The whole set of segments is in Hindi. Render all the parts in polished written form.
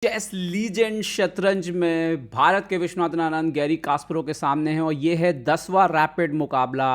चेस लीजेंड शतरंज में भारत के विश्वनाथन आनंद गैरी कास्परोव के सामने हैं और ये है 10वां रैपिड मुकाबला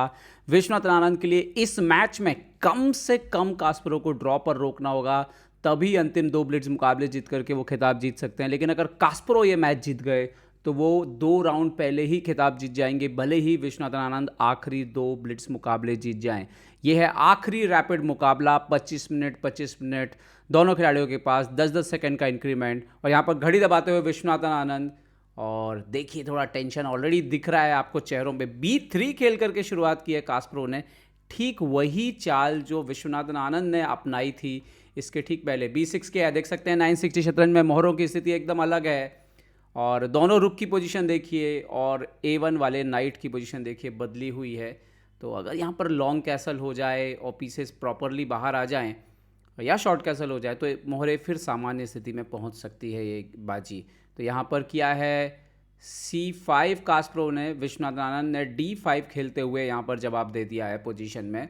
विश्वनाथन आनंद के लिए। इस मैच में कम से कम कास्परोव को ड्रॉ पर रोकना होगा, तभी अंतिम दो ब्लिट्ज मुकाबले जीत करके वो खिताब जीत सकते हैं। लेकिन अगर कास्परोव ये मैच जीत गए तो वो 2 राउंड पहले ही खिताब जीत जाएंगे, भले ही विश्वनाथन आनंद आखिरी 2 ब्लिट्ज मुकाबले जीत जाएं। ये है आखिरी रैपिड मुकाबला। 25 मिनट दोनों खिलाड़ियों के पास 10-10 सेकंड का इंक्रीमेंट, और यहाँ पर घड़ी दबाते हुए विश्वनाथन आनंद। और देखिए थोड़ा टेंशन ऑलरेडी दिख रहा है आपको चेहरों पे। B3 खेल करके शुरुआत की है कास्परोव ने, ठीक वही चाल जो विश्वनाथन आनंद ने अपनाई थी इसके ठीक पहले। B6 के देख सकते हैं 960 शतरंज में मोहरों की स्थिति एकदम अलग है। और दोनों रुक की पोजीशन देखिए और A1 वाले नाइट की पोजीशन देखिए, बदली हुई है। तो अगर यहाँ पर लॉन्ग कैसल हो जाए और पीसेस प्रॉपरली बाहर आ जाएं या शॉर्ट कैसल हो जाए तो मोहरे फिर सामान्य स्थिति में पहुँच सकती है ये बाजी। तो यहाँ पर किया है C5 कास्परोव ने, विश्वनाथन आनंद ने D5 खेलते हुए यहाँ पर जवाब दे दिया है पोजीशन में,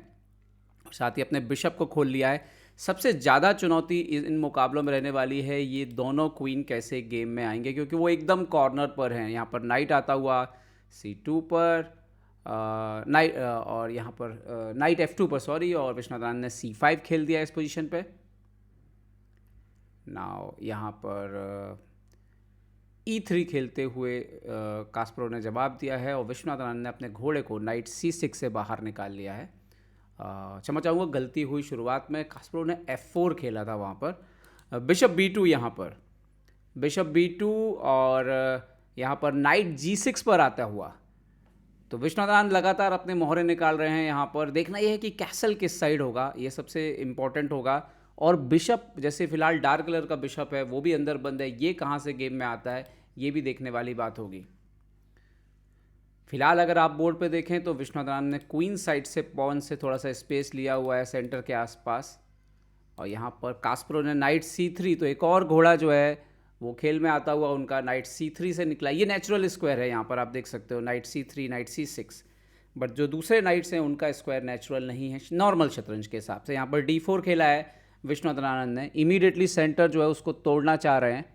साथ ही अपने बिशप को खोल लिया है। सबसे ज़्यादा चुनौती इन मुकाबलों में रहने वाली है ये दोनों क्वीन कैसे गेम में आएंगे, क्योंकि वो एकदम कॉर्नर पर हैं। यहाँ पर नाइट आता हुआ C2 पर, नाइट और यहाँ पर नाइट F2 पर सॉरी, और विश्वनाथन आनंद ने C5 खेल दिया इस पोजीशन पे। नाउ यहाँ पर E3 खेलते हुए कास्परोव ने जवाब दिया है और विश्वनाथन आनंद ने अपने घोड़े को नाइट C6 से बाहर निकाल लिया है। क्षमा चाहूँगा, गलती हुई शुरुआत में। कास्परोव ने F4 खेला था वहाँ पर। बिशप B2, यहाँ पर बिशप B2 और यहाँ पर नाइट G6 पर आता हुआ। तो विश्वनाथन आनंद लगातार अपने मोहरे निकाल रहे हैं। यहाँ पर देखना यह है कि कैसल किस साइड होगा, ये सबसे इम्पोर्टेंट होगा। और बिशप, जैसे फिलहाल डार्क कलर का बिशप है वो भी अंदर बंद है, ये कहाँ से गेम में आता है ये भी देखने वाली बात होगी। फिलहाल अगर आप बोर्ड पे देखें तो विश्वनाथन आनंद ने क्वीन साइड से पॉन से थोड़ा सा स्पेस लिया हुआ है सेंटर के आसपास। और यहाँ पर कास्परोव ने नाइट C3, तो एक और घोड़ा जो है वो खेल में आता हुआ उनका नाइट C3 से निकला। ये नेचुरल स्क्वायर है, यहाँ पर आप देख सकते हो night C3 night C6। But जो दूसरे नाइट्स हैं उनका स्क्वायर नेचुरल नहीं है नॉर्मल शतरंज के हिसाब से। यहाँ पर D4 खेला है विश्वनाथन आनंद ने। इमीडिएटली सेंटर जो है उसको तोड़ना चाह रहे हैं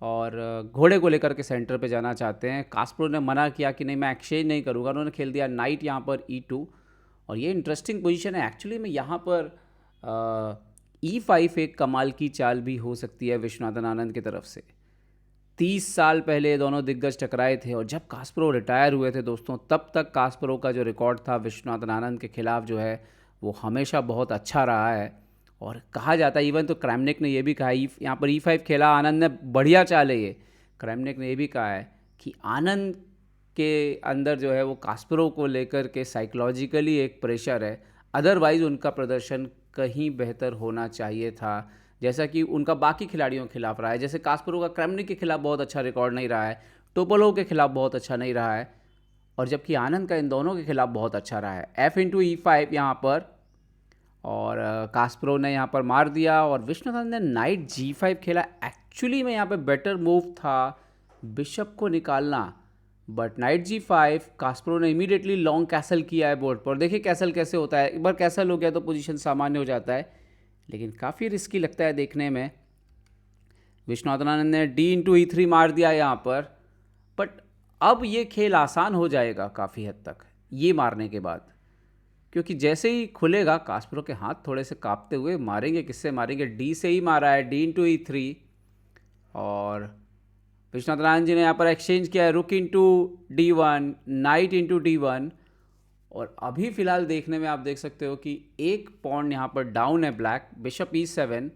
और घोड़े को लेकर के सेंटर पे जाना चाहते हैं। कास्परोव ने मना किया कि नहीं, मैं एक्सचेंज नहीं करूँगा। उन्होंने खेल दिया नाइट यहाँ पर E2, और ये इंटरेस्टिंग पोजीशन है एक्चुअली में। यहाँ पर E5 एक कमाल की चाल भी हो सकती है विश्वनाथन आनंद की तरफ से। 30 साल पहले दोनों दिग्गज टकराए थे, और जब कास्परोव रिटायर हुए थे दोस्तों, तब तक कास्परोव का जो रिकॉर्ड था विश्वनाथन आनंद के खिलाफ जो है वो हमेशा बहुत अच्छा रहा है। और कहा जाता है, इवन तो क्रैमनिक ने यह भी कहा, यहाँ पर E5 खेला आनंद ने, बढ़िया चाल है ये। क्रैमनिक ने यह भी कहा है कि आनंद के अंदर जो है वो कास्परोव को लेकर के साइकोलॉजिकली एक प्रेशर है, अदरवाइज़ उनका प्रदर्शन कहीं बेहतर होना चाहिए था, जैसा कि उनका बाकी खिलाड़ियों के खिलाफ रहा है। जैसे कास्परोव का क्रैमनिक के खिलाफ बहुत अच्छा रिकॉर्ड नहीं रहा है, टोपोलोव के खिलाफ बहुत अच्छा नहीं रहा है, और जबकि आनंद का इन दोनों के खिलाफ बहुत अच्छा रहा है। F/E5 यहाँ पर, और कास्परोव ने यहाँ पर मार दिया और विश्वनाथन ने नाइट G5 खेला। एक्चुअली में यहाँ पे बेटर मूव था बिशप को निकालना, बट नाइट G5 कास्परोव ने इमीडिएटली लॉन्ग कैसल किया है बोर्ड पर। देखिए कैसल कैसे होता है, एक बार कैसल हो गया तो पोजीशन सामान्य हो जाता है, लेकिन काफ़ी रिस्की लगता है देखने में। विश्वनाथन आनंद ने D/E3 मार दिया यहाँ पर, बट अब ये खेल आसान हो जाएगा काफ़ी हद तक ये मारने के बाद, क्योंकि जैसे ही खुलेगा कास्परोव के हाथ थोड़े से कांपते हुए, मारेंगे किससे मारेंगे, D से ही मारा है, D/E3। और विश्वनाथन आनंद जी ने यहाँ पर एक्सचेंज किया है रुक into D1, night into D1। और अभी फ़िलहाल देखने में आप देख सकते हो कि एक पॉन यहाँ पर डाउन है ब्लैक, बिशप E7,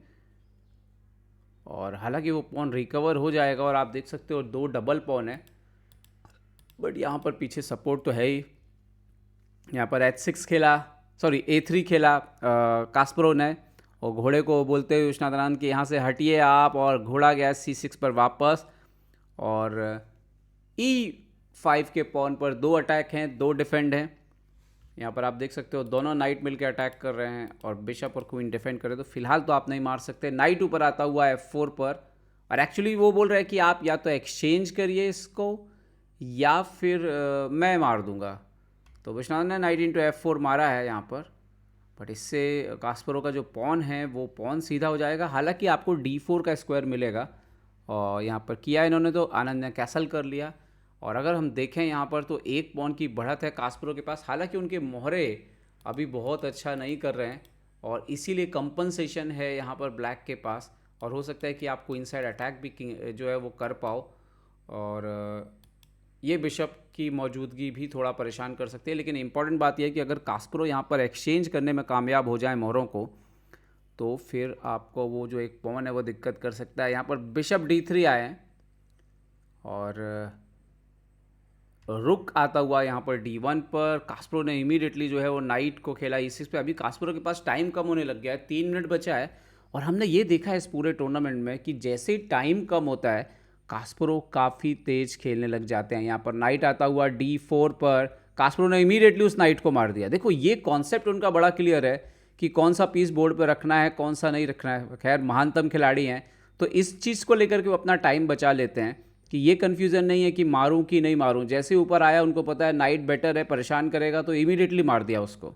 और हालांकि वो पॉन रिकवर हो जाएगा। और आप देख सकते हो 2 डबल पॉन है, बट यहाँ पर पीछे सपोर्ट तो है ही। यहाँ पर H6 खेला, सॉरी A3 खेला कास्परोव ने, और घोड़े को बोलते हुए विश्वनाथन आनंद कि यहाँ से हटिए आप, और घोड़ा गया C6 पर वापस। और E5 के पॉन पर 2 अटैक हैं, 2 डिफेंड हैं। यहाँ पर आप देख सकते हो दोनों नाइट मिलकर अटैक कर रहे हैं और बिशप और क्वीन डिफेंड कर रहे हैं। तो फिलहाल तो आप नहीं मार सकते। नाइट ऊपर आता हुआ है F4 पर, और एक्चुअली वो बोल रहे हैं कि आप या तो एक्सचेंज करिए इसको या फिर मैं मार दूंगा। तो विश्वनाथन ने नाइट इंटू F4 मारा है यहाँ पर, बट इससे कास्परोव का जो पॉन है वो पॉन सीधा हो जाएगा। हालांकि आपको D4 का स्क्वायर मिलेगा, और यहाँ पर किया इन्होंने, तो आनंद ने कैसल कर लिया। और अगर हम देखें यहाँ पर तो 1 पॉन की बढ़त है कास्परो के पास। हालांकि उनके मोहरे अभी बहुत अच्छा नहीं कर रहे हैं और इसीलिए कंपनसेशन है यहाँ पर ब्लैक के पास। और हो सकता है कि आपको इनसाइड अटैक भी जो है वो कर पाओ, और ये बिशप की मौजूदगी भी थोड़ा परेशान कर सकती है। लेकिन इंपॉर्टेंट बात यह है कि अगर कास्परो यहाँ पर एक्सचेंज करने में कामयाब हो जाए मोहरों को, तो फिर आपको वो जो एक पॉन है वो दिक्कत कर सकता है। यहाँ पर बिशप D3 आए हैं और रुक आता हुआ यहाँ पर D1 पर। कास्परो ने इमीडिएटली जो है वो नाइट को खेला E6 पे। अभी कास्परो के पास टाइम कम होने लग गया है, 3 मिनट बचा है। और हमने ये देखा है इस पूरे टूर्नामेंट में कि जैसे ही टाइम कम होता है कास्परो काफ़ी तेज खेलने लग जाते हैं। यहाँ पर नाइट आता हुआ D4 पर, कास्परो ने इमीडिएटली उस नाइट को मार दिया। देखो ये कॉन्सेप्ट उनका बड़ा क्लियर है कि कौन सा पीस बोर्ड पर रखना है, कौन सा नहीं रखना है। खैर महानतम खिलाड़ी हैं तो इस चीज़ को लेकर के वो अपना टाइम बचा लेते हैं कि ये कन्फ्यूज़न नहीं है कि मारूं कि नहीं मारूं। जैसे ऊपर आया उनको पता है नाइट बेटर है, परेशान करेगा, तो इमीडिएटली मार दिया उसको।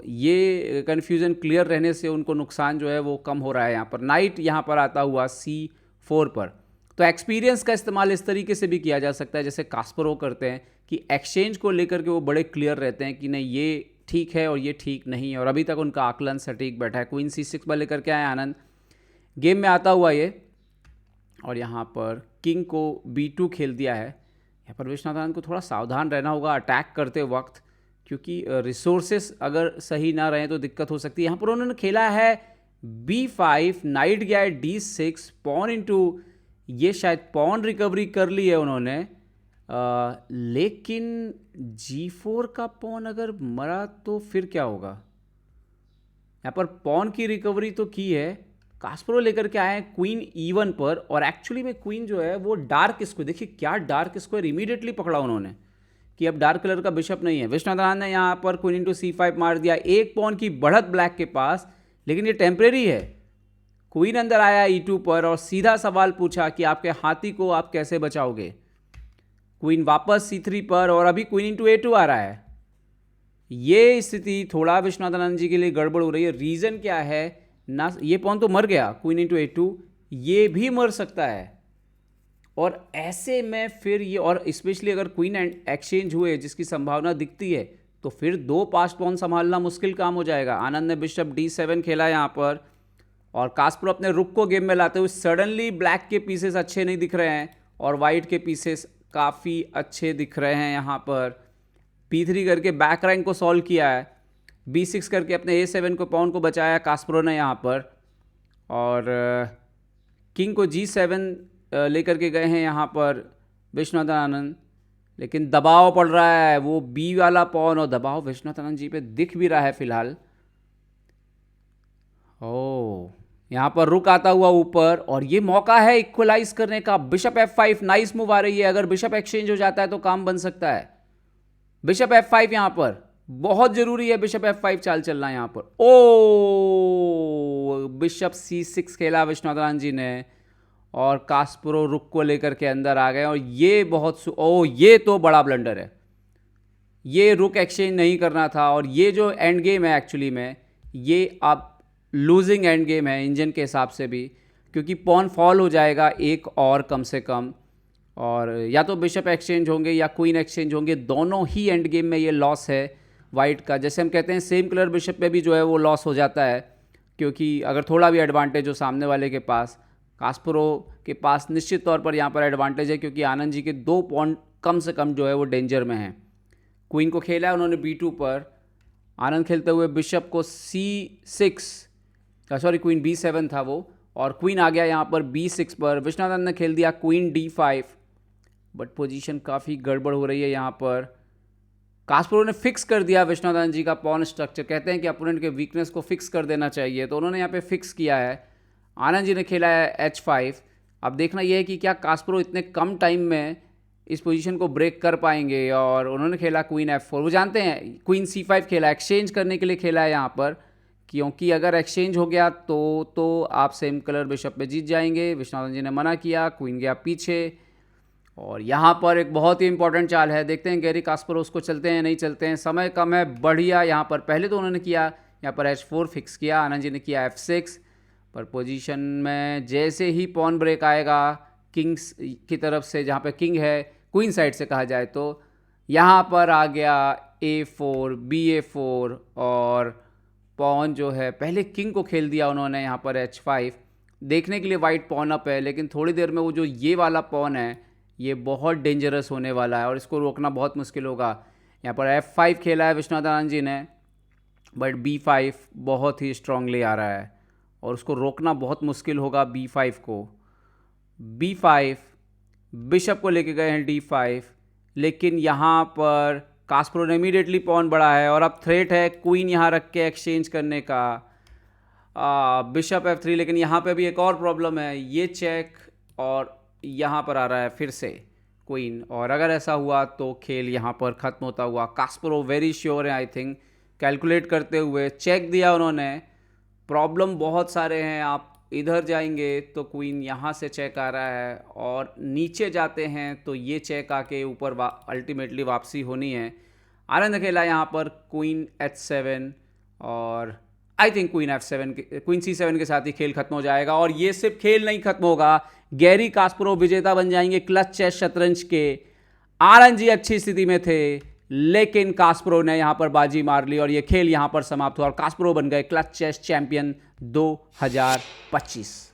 ये कन्फ्यूज़न क्लियर रहने से उनको नुकसान जो है वो कम हो रहा है। यहाँ पर नाइट यहाँ पर आता हुआ C4 पर। तो एक्सपीरियंस का इस्तेमाल इस तरीके से भी किया जा सकता है जैसे कास्परो करते हैं कि एक्सचेंज को लेकर के वो बड़े क्लियर रहते हैं कि नहीं ये ठीक है और ये ठीक नहीं है, और अभी तक उनका आकलन सटीक बैठा है। क्वीन C6 पर लेकर के आए आनंद, गेम में आता हुआ ये, और यहाँ पर किंग को B2 खेल दिया है। यहाँ पर विश्वनाथ आनंद को थोड़ा सावधान रहना होगा अटैक करते वक्त, क्योंकि रिसोर्सेस अगर सही ना रहें तो दिक्कत हो सकती है। यहाँ पर उन्होंने खेला है B5, नाइट गया है D6, पॉन इनटू, ये शायद पॉन रिकवरी कर ली है उन्होंने, लेकिन G4 का पॉन अगर मरा तो फिर क्या होगा। यहाँ पर पॉन की रिकवरी तो की है, कास्परो लेकर के आए हैं क्वीन E1 पर, और एक्चुअली में क्वीन जो है वो डार्क स्क्वायर, देखिए क्या डार्क स्क्वायर इमीडिएटली पकड़ा उन्होंने कि अब डार्क कलर का बिशप नहीं है। विश्वनाथ आनंद ने यहाँ पर क्वीन इंटू C5 मार दिया। 1 पॉन की बढ़त ब्लैक के पास, लेकिन ये टेम्परेरी है। क्वीन अंदर आया E2 पर और सीधा सवाल पूछा कि आपके हाथी को आप कैसे बचाओगे। क्वीन वापस C3 पर, और अभी क्वीन इंटू A2 आ रहा है। ये स्थिति थोड़ा विश्वनाथ आनंद जी के लिए गड़बड़ हो रही है। रीज़न क्या है ना, ये पॉन तो मर गया, क्वीन इंटू A2, ये भी मर सकता है। और ऐसे में फिर ये, और स्पेशली अगर क्वीन एक्सचेंज हुए जिसकी संभावना दिखती है, तो फिर 2 पास्ट पॉन संभालना मुश्किल काम हो जाएगा। आनंद ने बिशप D7 खेला यहाँ पर, और कास्परो अपने रुक को गेम में लाते हुए सडनली ब्लैक के पीसेस अच्छे नहीं दिख रहे हैं और वाइट के पीसेस काफ़ी अच्छे दिख रहे हैं। यहाँ पर P3 करके बैक रैंक को सॉल्व किया है, B6 करके अपने A7 को पॉन को बचाया कास्परो ने यहाँ पर, और किंग को G7 लेकर के गए हैं यहाँ पर विश्वनाथ आनंद। लेकिन दबाव पड़ रहा है, वो B वाला पॉन, और दबाव विश्वनाथ आनंद जी पे दिख भी रहा है फिलहाल। यहाँ पर रुक आता हुआ ऊपर, और ये मौका है इक्वलाइज करने का। बिशप F5, नाइस मूव आ रही है। अगर बिशप एक्सचेंज हो जाता है तो काम बन सकता है। बिशप F5 यहाँ पर बहुत जरूरी है, बिशप F5 चाल चलना यहाँ पर। बिशप C6 खेला विश्वनाथ आनंद जी ने, और कास्परो रुक को लेकर के अंदर आ गए, और ये बहुत ये तो बड़ा ब्लंडर है। ये रुक एक्सचेंज नहीं करना था, और ये जो एंड गेम है एक्चुअली में, ये अब लूजिंग एंड गेम है इंजन के हिसाब से भी, क्योंकि पॉन फॉल हो जाएगा एक और कम से कम, और या तो बिशप एक्सचेंज होंगे या क्वीन एक्सचेंज होंगे, दोनों ही एंड गेम में ये लॉस है वाइट का। जैसे हम कहते हैं सेम कलर बिशप पे भी जो है वो लॉस हो जाता है, क्योंकि अगर थोड़ा भी एडवांटेज हो सामने वाले के पास, कास्परो के पास निश्चित तौर पर यहाँ पर एडवांटेज है, क्योंकि आनंद जी के 2 पॉन कम से कम जो है वो डेंजर में हैं। क्वीन को खेला है उन्होंने B2 पर, आनंद खेलते हुए बिशप को C6, सॉरी क्वीन B7 था वो, और क्वीन आ गया यहाँ पर B6 पर। विश्वनाथ आनंद ने खेल दिया क्वीन D5, बट पोजीशन काफ़ी गड़बड़ हो रही है यहाँ पर। कास्परो ने फिक्स कर दिया विश्वनाथ आनंद जी का पॉन स्ट्रक्चर। कहते हैं कि अपोनेंट के वीकनेस को फिक्स कर देना चाहिए, तो उन्होंने यहाँ पे फिक्स किया है। आनंद जी ने खेला है H5। अब देखना यह है कि क्या कास्परो इतने कम टाइम में इस पोजीशन को ब्रेक कर पाएंगे, और उन्होंने खेला क्वीन F4। वो जानते हैं क्वीन C5 खेला, एक्सचेंज करने के लिए खेला है यहाँ पर, क्योंकि अगर एक्सचेंज हो गया तो आप सेम कलर बिशप पे जीत जाएंगे। विश्वनाथ जी ने मना किया, क्वीन गया पीछे, और यहाँ पर एक बहुत ही इंपॉर्टेंट चाल है। देखते हैं गैरी कास्परो उसको चलते हैं नहीं चलते हैं, समय कम है, बढ़िया। यहाँ पर पहले तो उन्होंने किया यहाँ पर H4 फिक्स किया, आनंद जी ने किया F6, पर पोजीशन में जैसे ही पॉन ब्रेक आएगा किंग्स की तरफ से, जहाँ पे किंग है क्वीन साइड से कहा जाए, तो यहाँ पर आ गया A4 BA4 और पॉन जो है पहले किंग को खेल दिया उन्होंने यहाँ पर H5। देखने के लिए वाइट पॉन अप है, लेकिन थोड़ी देर में वो जो ये वाला पॉन है ये बहुत डेंजरस होने वाला है और इसको रोकना बहुत मुश्किल होगा। यहाँ पर F5 खेला है विश्वनाथ आनंद जी ने, बट B5 बहुत ही स्ट्रांगली आ रहा है और उसको रोकना बहुत मुश्किल होगा B5 को। B5 बिशप को लेके गए हैं D5, लेकिन यहाँ पर कास्परो ने इमीडिएटली पॉन बढ़ा है और अब थ्रेट है क्वीन यहाँ रख के एक्सचेंज करने का। बिशप F3, लेकिन यहाँ पे भी एक और प्रॉब्लम है, ये चेक और यहाँ पर आ रहा है फिर से क्वीन, और अगर ऐसा हुआ तो खेल यहाँ पर ख़त्म होता हुआ। कास्परो वेरी श्योर है, आई थिंक कैलकुलेट करते हुए चेक दिया उन्होंने। प्रॉब्लम बहुत सारे हैं, आप इधर जाएंगे तो क्वीन यहाँ से चेक आ रहा है और नीचे जाते हैं तो ये चेक आके ऊपर अल्टीमेटली वापसी होनी है। आनंद खेला यहाँ पर क्वीन H7 और आई थिंक क्वीन C7 के साथ ही खेल खत्म हो जाएगा। और ये सिर्फ खेल नहीं खत्म होगा, गैरी कास्परोव विजेता बन जाएंगे क्लच चेस शतरंज के। आनंद जी अच्छी स्थिति में थे, लेकिन कास्परोव ने यहां पर बाजी मार ली और ये खेल यहां पर समाप्त हुआ और कास्परोव बन गए क्लच चेस चैंपियन 2025।